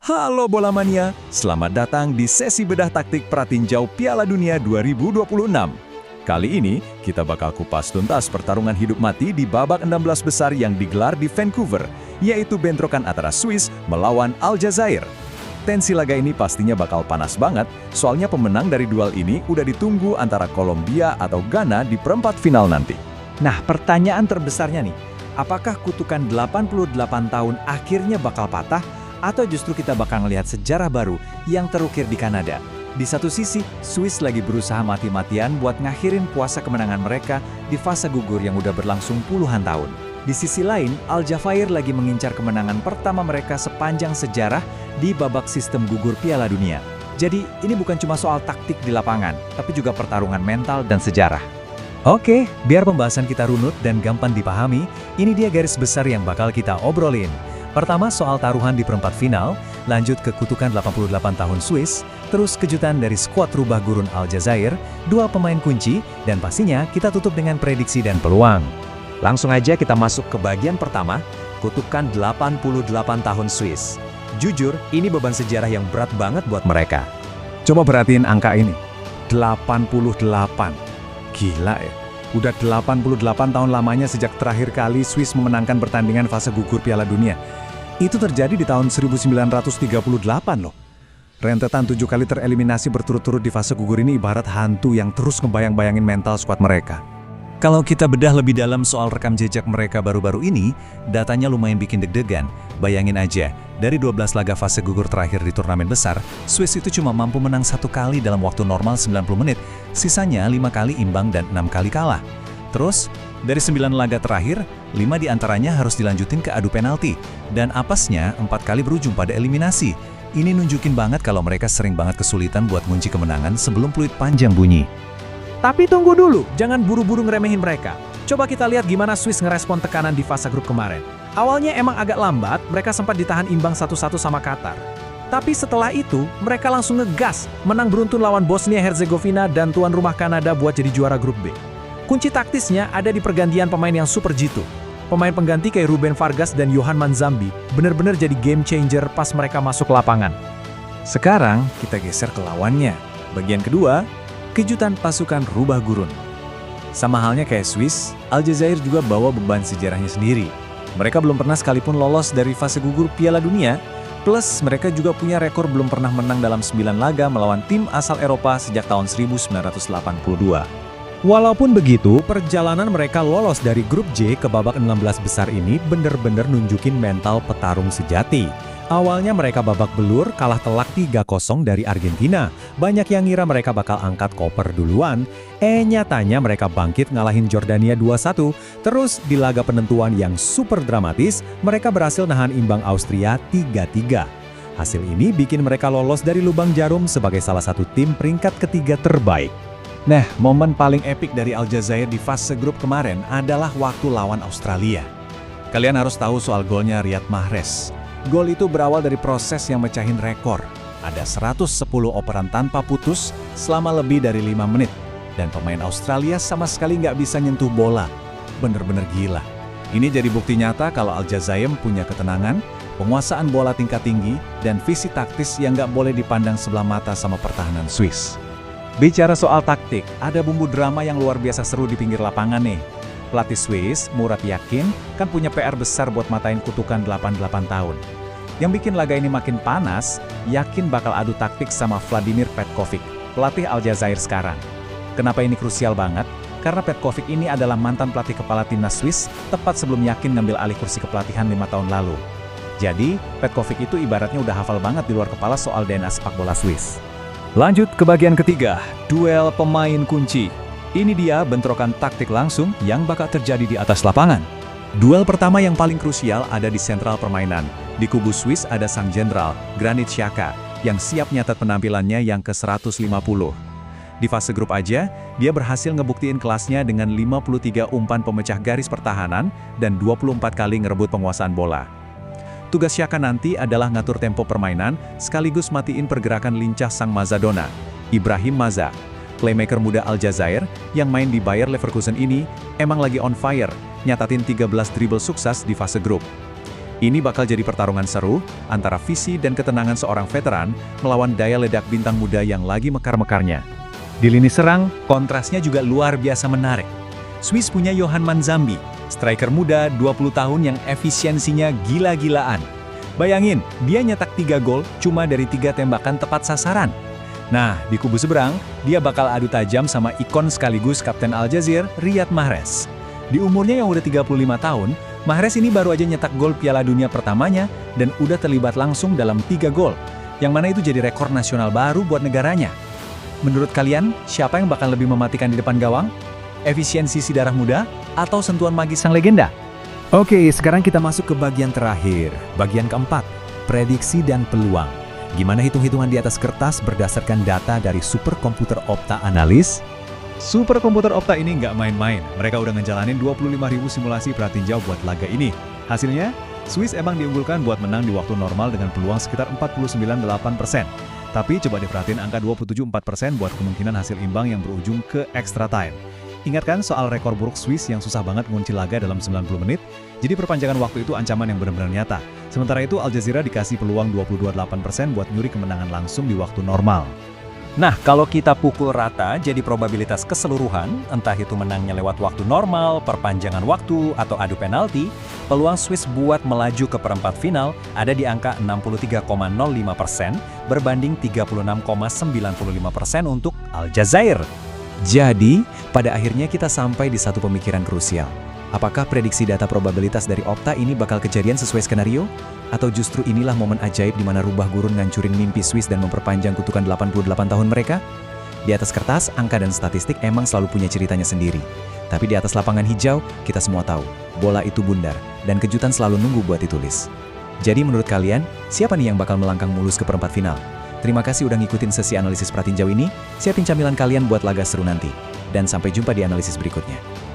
Halo Bola Mania, selamat datang di sesi bedah taktik pratinjau Piala Dunia 2026. Kali ini, kita bakal kupas tuntas pertarungan hidup mati di babak 16 besar yang digelar di Vancouver, yaitu bentrokan antara Swiss melawan Aljazair. Tensi laga ini pastinya bakal panas banget, soalnya pemenang dari duel ini udah ditunggu antara Kolombia atau Ghana di perempat final nanti. Nah, pertanyaan terbesarnya nih, apakah kutukan 88 tahun akhirnya bakal patah? Atau justru kita bakal ngelihat sejarah baru yang terukir di Kanada? Di satu sisi, Swiss lagi berusaha mati-matian buat ngakhirin puasa kemenangan mereka di fase gugur yang udah berlangsung puluhan tahun. Di sisi lain, Aljazair lagi mengincar kemenangan pertama mereka sepanjang sejarah di babak sistem gugur Piala Dunia. Jadi, ini bukan cuma soal taktik di lapangan, tapi juga pertarungan mental dan sejarah. Oke, biar pembahasan kita runut dan gampang dipahami, ini dia garis besar yang bakal kita obrolin. Pertama soal taruhan di perempat final, lanjut ke kutukan 88 tahun Swiss, terus kejutan dari skuad rubah gurun Aljazair, dua pemain kunci, dan pastinya kita tutup dengan prediksi dan peluang. Langsung aja kita masuk ke bagian pertama, kutukan 88 tahun Swiss. Jujur, ini beban sejarah yang berat banget buat mereka. Coba perhatiin angka ini, 88. Gila ya, udah 88 tahun lamanya sejak terakhir kali Swiss memenangkan pertandingan fase gugur Piala Dunia. Itu terjadi di tahun 1938 loh. Rentetan 7 kali tereliminasi berturut-turut di fase gugur ini ibarat hantu yang terus ngebayang-bayangin mental skuad mereka. Kalau kita bedah lebih dalam soal rekam jejak mereka baru-baru ini, datanya lumayan bikin deg-degan. Bayangin aja, dari 12 laga fase gugur terakhir di turnamen besar, Swiss itu cuma mampu menang 1 kali dalam waktu normal 90 menit, sisanya 5 kali imbang dan 6 kali kalah. Terus, dari 9 laga terakhir, 5 diantaranya harus dilanjutin ke adu penalti, dan apesnya 4 kali berujung pada eliminasi. Ini nunjukin banget kalau mereka sering banget kesulitan buat ngunci kemenangan sebelum peluit panjang bunyi. Tapi tunggu dulu, jangan buru-buru ngeremehin mereka. Coba kita lihat gimana Swiss ngerespon tekanan di fase grup kemarin. Awalnya emang agak lambat, mereka sempat ditahan imbang 1-1 sama Qatar. Tapi setelah itu, mereka langsung ngegas, menang beruntun lawan Bosnia-Herzegovina dan tuan rumah Kanada buat jadi juara grup B. Kunci taktisnya ada di pergantian pemain yang super jitu. Pemain pengganti kayak Ruben Vargas dan Johan Manzambi bener-bener jadi game changer pas mereka masuk lapangan. Sekarang, kita geser ke lawannya. Bagian kedua, kejutan pasukan rubah gurun. Sama halnya kayak Swiss, Aljazair juga bawa beban sejarahnya sendiri. Mereka belum pernah sekalipun lolos dari fase gugur Piala Dunia, plus mereka juga punya rekor belum pernah menang dalam 9 laga melawan tim asal Eropa sejak tahun 1982. Walaupun begitu, perjalanan mereka lolos dari grup J ke babak 16 besar ini bener-bener nunjukin mental petarung sejati. Awalnya mereka babak belur, kalah telak 3-0 dari Argentina. Banyak yang ngira mereka bakal angkat koper duluan. Nyatanya mereka bangkit ngalahin Jordania 2-1. Terus di laga penentuan yang super dramatis, mereka berhasil nahan imbang Austria 3-3. Hasil ini bikin mereka lolos dari lubang jarum sebagai salah satu tim peringkat ketiga terbaik. Nah, momen paling epik dari Aljazair di fase grup kemarin adalah waktu lawan Australia. Kalian harus tahu soal golnya Riyad Mahrez. Gol itu berawal dari proses yang mecahin rekor. Ada 110 operan tanpa putus selama lebih dari 5 menit. Dan pemain Australia sama sekali nggak bisa nyentuh bola. Bener-bener gila. Ini jadi bukti nyata kalau Aljazair punya ketenangan, penguasaan bola tingkat tinggi, dan visi taktis yang nggak boleh dipandang sebelah mata sama pertahanan Swiss. Bicara soal taktik, ada bumbu drama yang luar biasa seru di pinggir lapangan nih. Pelatih Swiss, Murat Yakin, kan punya PR besar buat matain kutukan 88 tahun. Yang bikin laga ini makin panas, Yakin bakal adu taktik sama Vladimir Petkovic, pelatih Aljazair sekarang. Kenapa ini krusial banget? Karena Petkovic ini adalah mantan pelatih kepala timnas Swiss, tepat sebelum Yakin ngambil alih kursi kepelatihan 5 tahun lalu. Jadi, Petkovic itu ibaratnya udah hafal banget di luar kepala soal DNA sepak bola Swiss. Lanjut ke bagian ketiga, duel pemain kunci. Ini dia bentrokan taktik langsung yang bakal terjadi di atas lapangan. Duel pertama yang paling krusial ada di sentral permainan. Di kubu Swiss ada sang jenderal, Granit Xhaka, yang siap nyatat penampilannya yang ke-150. Di fase grup aja, dia berhasil ngebuktiin kelasnya dengan 53 umpan pemecah garis pertahanan dan 24 kali ngerebut penguasaan bola. Tugas Xhaka nanti adalah ngatur tempo permainan, sekaligus matiin pergerakan lincah sang Maradona, Ibrahim Maza. Playmaker muda Aljazair yang main di Bayer Leverkusen ini emang lagi on fire, nyatatin 13 dribble sukses di fase grup. Ini bakal jadi pertarungan seru antara visi dan ketenangan seorang veteran melawan daya ledak bintang muda yang lagi mekar-mekarnya. Di lini serang, kontrasnya juga luar biasa menarik. Swiss punya Johan Manzambi, striker muda 20 tahun yang efisiensinya gila-gilaan. Bayangin, dia nyetak 3 gol cuma dari 3 tembakan tepat sasaran. Nah, di kubu seberang, dia bakal adu tajam sama ikon sekaligus Kapten Aljazair, Riyad Mahrez. Di umurnya yang udah 35 tahun, Mahrez ini baru aja nyetak gol Piala Dunia pertamanya dan udah terlibat langsung dalam 3 gol, yang mana itu jadi rekor nasional baru buat negaranya. Menurut kalian, siapa yang bakal lebih mematikan di depan gawang? Efisiensi si darah muda atau sentuhan magis sang legenda? Oke, sekarang kita masuk ke bagian terakhir, bagian keempat, prediksi dan peluang. Gimana hitung-hitungan di atas kertas berdasarkan data dari superkomputer Opta Analyst? Superkomputer Opta ini nggak main-main. Mereka udah ngejalanin 25.000 simulasi pratinjau buat laga ini. Hasilnya, Swiss emang diunggulkan buat menang di waktu normal dengan peluang sekitar 49,8%. Tapi coba diperhatiin angka 27,4% buat kemungkinan hasil imbang yang berujung ke extra time. Ingatkan soal rekor buruk Swiss yang susah banget ngunci laga dalam 90 menit, jadi perpanjangan waktu itu ancaman yang benar-benar nyata. Sementara itu Aljazair dikasih peluang 22,8% buat nyuri kemenangan langsung di waktu normal. Nah, kalau kita pukul rata jadi probabilitas keseluruhan, entah itu menangnya lewat waktu normal, perpanjangan waktu, atau adu penalti, peluang Swiss buat melaju ke perempat final ada di angka 63,05% berbanding 36,95% untuk Aljazair. Jadi, pada akhirnya kita sampai di satu pemikiran krusial. Apakah prediksi data probabilitas dari Opta ini bakal kejadian sesuai skenario? Atau justru inilah momen ajaib di mana rubah gurun ngancurin mimpi Swiss dan memperpanjang kutukan 88 tahun mereka? Di atas kertas, angka dan statistik emang selalu punya ceritanya sendiri. Tapi di atas lapangan hijau, kita semua tahu, bola itu bundar, dan kejutan selalu nunggu buat ditulis. Jadi menurut kalian, siapa nih yang bakal melangkang mulus ke perempat final? Terima kasih udah ngikutin sesi analisis pratinjau ini, siapin camilan kalian buat laga seru nanti. Dan sampai jumpa di analisis berikutnya.